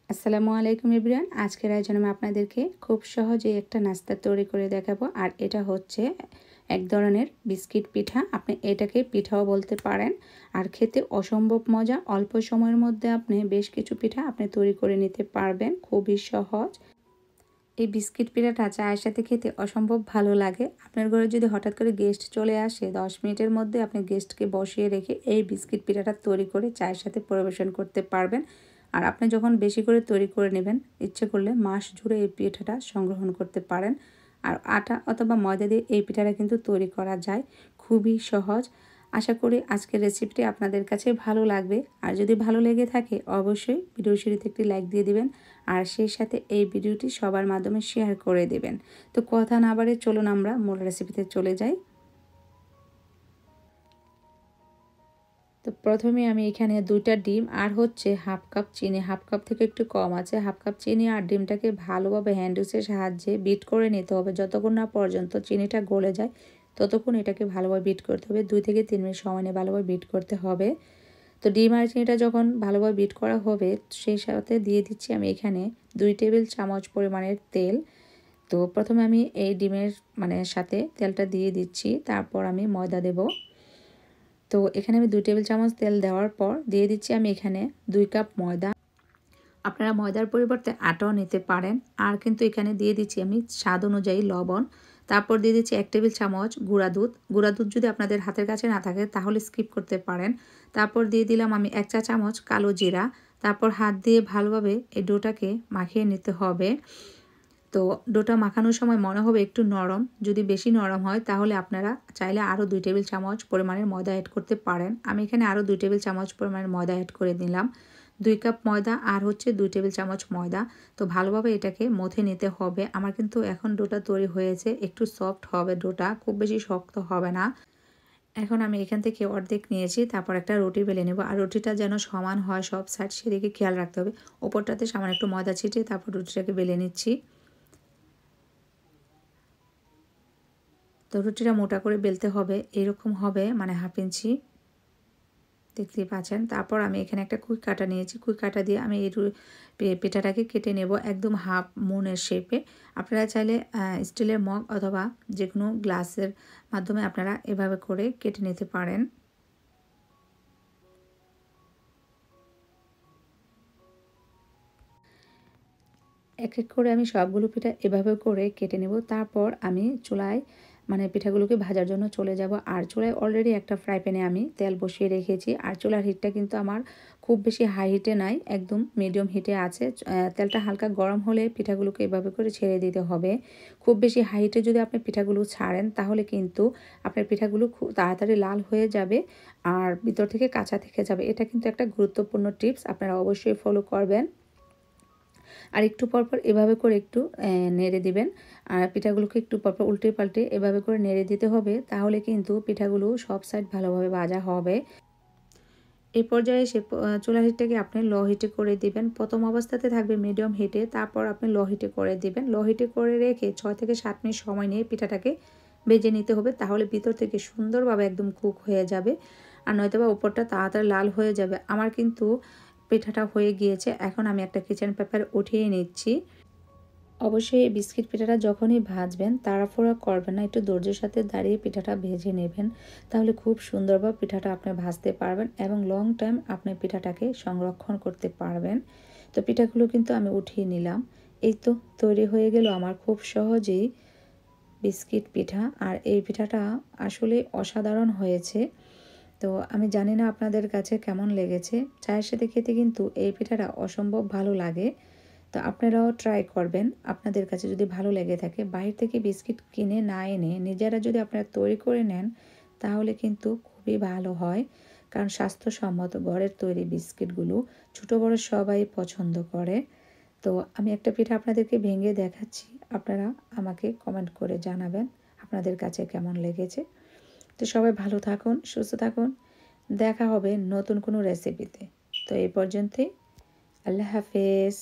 আসসালামু আলাইকুম এভরিওয়ান। আজকের আয়োজনে আমি আপনাদেরকে খুব সহজে একটা নাস্তা তৈরি করে দেখাবো। আর এটা হচ্ছে এক ধরনের বিস্কিট পিঠা। আপনি এটাকে পিঠাও বলতে পারেন। আর খেতে অসম্ভব মজা। অল্প সময়ের মধ্যে আপনি বেশ কিছু পিঠা আপনি তৈরি করে নিতে পারবেন। খুবই সহজ। এই বিস্কিট পিঠাটা চায়ের সাথে খেতে অসম্ভব ভালো লাগে। আপনার ঘরে যদি হঠাৎ করে গেস্ট চলে আসে, 10 মিনিটের মধ্যে আপনি গেস্টকে বসিয়ে রেখে এই বিস্কিট পিঠাটা তৈরি করে চায়ের সাথে পরিবেশন করতে পারবেন। আর আপনি যখন বেশি করে তৈরি করে নেবেন, ইচ্ছে করলে মাস জুড়ে এই পিঠাটা সংগ্রহণ করতে পারেন। আর আটা অথবা ময়দা দিয়ে এই পিঠাটা কিন্তু তৈরি করা যায়। খুবই সহজ। আশা করি আজকের রেসিপিটি আপনাদের কাছে ভালো লাগবে। আর যদি ভালো লেগে থাকে অবশ্যই ভিডিও শুরুতে একটি লাইক দিয়ে দিবেন। আর সেই সাথে এই ভিডিওটি সবার মাধ্যমে শেয়ার করে দেবেন। তো কথা না বাড়িয়ে চলুন আমরা মূল রেসিপিতে চলে যাই। তো প্রথমে আমি এখানে 2টা ডিম আর হচ্ছে হাফ কাপ চিনি, হাফ কাপ থেকে একটু কম আছে, হাফ কাপ চিনি আর ডিমটাকে ভালোভাবে হ্যান্ড উইচের সাহায্যে বিট করে নিতে হবে। যতক্ষণ না পর্যন্ত চিনিটা গলে যায় ততক্ষণ এটাকে ভালোভাবে বিট করতে হবে। 2 থেকে 3 মিনিট সময় নিয়ে ভালোভাবে বিট করতে হবে। তো ডিম আর চিনিটা যখন ভালোভাবে বিট করা হবে সেই সাথে দিয়ে দিচ্ছি আমি এখানে 2 টেবিল চামচ পরিমাণের তেল। তো প্রথমে আমি এই ডিমের সাথে তেলটা দিয়ে দিচ্ছি, তারপর আমি ময়দা দেব। তো এখানে আমি 2 টেবিল চামচ তেল দেওয়ার পর দিয়ে দিচ্ছি আমি এখানে 2 কাপ ময়দা। আপনারা ময়দার পরিবর্তে আটাও নিতে পারেন। আর কিন্তু এখানে দিয়ে দিচ্ছি আমি স্বাদ অনুযায়ী লবণ। তারপর দিয়ে দিচ্ছি 1 টেবিল চামচ গুঁড়া দুধ। গুঁড়া দুধ যদি আপনাদের হাতের কাছে না থাকে তাহলে স্কিপ করতে পারেন। তারপর দিয়ে দিলাম আমি 1 চা চামচ কালো জিরা। তারপর হাত দিয়ে ভালোভাবে এই ডোটাকে মাখিয়ে নিতে হবে। তো ডোটা মাখানোর সময় মনে হবে একটু নরম। যদি বেশি নরম হয় তাহলে আপনারা চাইলে আরও 2 টেবিল চামচ পরিমাণের ময়দা অ্যাড করতে পারেন। আমি এখানে আরও 2 টেবিল চামচ পরিমাণের ময়দা অ্যাড করে দিলাম। 2 কাপ ময়দা আর হচ্ছে 2 টেবিল চামচ ময়দা। তো ভালোভাবে এটাকে মথে নিতে হবে। আমার কিন্তু এখন ডোটা তৈরি হয়েছে। একটু সফট হবে ডোটা, খুব বেশি শক্ত হবে না। এখন আমি এখান থেকে অর্ধেক নিয়েছি, তারপর একটা রুটি বেলে নেব। আর রুটিটা যেন সমান হয় সব সাইড, সেদিকে খেয়াল রাখতে হবে। ওপরটাতে সামান্য একটু ময়দা ছিটিয়ে তারপর রুটিটাকে বেলে নিচ্ছি। তো রুটিটা মোটা করে বেলতে হবে, এরকম হবে হাফ ইঞ্চি, দেখতেই পাচ্ছেন। তারপর আমি এখানে একটা কুই কাটা নিয়েছি। কুই কাটা দিয়ে আমি এই পিঠাটাকে কেটে নেব একদম হাফ মুনের শেপে। আপনারা চাইলে স্টিলের মগ অথবা যে কোনো গ্লাসের মাধ্যমে আপনারা এভাবে করে কেটে নিতে পারেন। এক এক করে আমি সবগুলো পিঠা এভাবে করে কেটে নেব। তারপর আমি চুলায় পিঠাগুলোকে ভাজার জন্য চলে যাব। আর চুলায় অলরেডি একটা ফ্রাই প্যানে আমি তেল বসিয়ে রেখেছি। আর চুলার হিটটা কিন্তু আমার খুব বেশি হাই হিটে নাই, একদম মিডিয়াম হিটে আছে। তেলটা হালকা গরম হলে পিঠাগুলোকে এভাবে করে ছেড়ে দিতে হবে। খুব বেশি হাই হিটে যদি আপনি পিঠাগুলো ছাড়েন তাহলে কিন্তু আপনার পিঠাগুলো খুব তাড়াতাড়ি লাল হয়ে যাবে আর ভিতর থেকে কাঁচা থেকে যাবে। এটা কিন্তু একটা গুরুত্বপূর্ণ টিপস, আপনারা অবশ্যই ফলো করবেন। আর একটু পরপর এভাবে করে একটু নেড়ে দিবেন। আর পিঠাগুলোকে একটু পরপর উল্টে পাল্টে এভাবে করে নেড়ে দিতে হবে, তাহলে কিন্তু পিঠাগুলো সব সাইড ভালোভাবে ভাজা হবে। এই পর্যায়ে এসে চুলার হিটটাকে আপনি লো হিটে করে দিবেন। প্রথম অবস্থাতে থাকবে মিডিয়াম হিটে, তারপর আপনি লো হিটে করে দিবেন। লো হিটে করে রেখে 6 থেকে 7 মিনিট সময় নিয়ে পিঠাটাকে ভেজে নিতে হবে, তাহলে ভিতর থেকে সুন্দরভাবে একদম কুক হয়ে যাবে। আর নয়তোবা উপরটা তাড়াতাড়ি লাল হয়ে যাবে। আমার কিন্তু পিঠাটা হয়ে গিয়েছে। এখন আমি একটা কিচেন পেপার উঠিয়ে নিচ্ছি। অবশ্যই এই বিস্কিট পিঠাটা যখনই ভাজবেন তাড়াহুড়ো করবেন না, একটু ধৈর্যের সাথে দাঁড়িয়ে পিঠাটা ভেজে নেবেন। তাহলে খুব সুন্দরভাবে পিঠাটা আপনি ভাজতে পারবেন এবং লং টাইম আপনি পিঠাটাকে সংরক্ষণ করতে পারবেন। তো পিঠাগুলো কিন্তু আমি উঠিয়ে নিলাম। এই তো তৈরি হয়ে গেল আমার খুব সহজেই বিস্কিট পিঠা। আর এই পিঠাটা আসলে অসাধারণ হয়েছে। তো আমি জানি না আপনাদের কাছে কেমন লেগেছে। চায়ের সাথে খেতে কিন্তু এই পিঠাটা অসম্ভব ভালো লাগে। তো আপনারাও ট্রাই করবেন। আপনাদের কাছে যদি ভালো লেগে থাকে, বাইরে থেকে বিস্কিট কিনে না এনে নিজেরা যদি আপনারা তৈরি করে নেন তাহলে কিন্তু খুবই ভালো হয়। কারণ স্বাস্থ্যসম্মত ঘরের তৈরি বিস্কিটগুলো ছোটো বড় সবাই পছন্দ করে। তো আমি একটা পিঠা আপনাদেরকে ভেঙে দেখাচ্ছি, আপনারা আমাকে কমেন্ট করে জানাবেন আপনাদের কাছে কেমন লেগেছে। তো সবাই ভালো থাকুন, সুস্থ থাকুন। দেখা হবে নতুন কোনো রেসিপিতে। তো এই পর্যন্তই। আল্লাহ হাফেজ।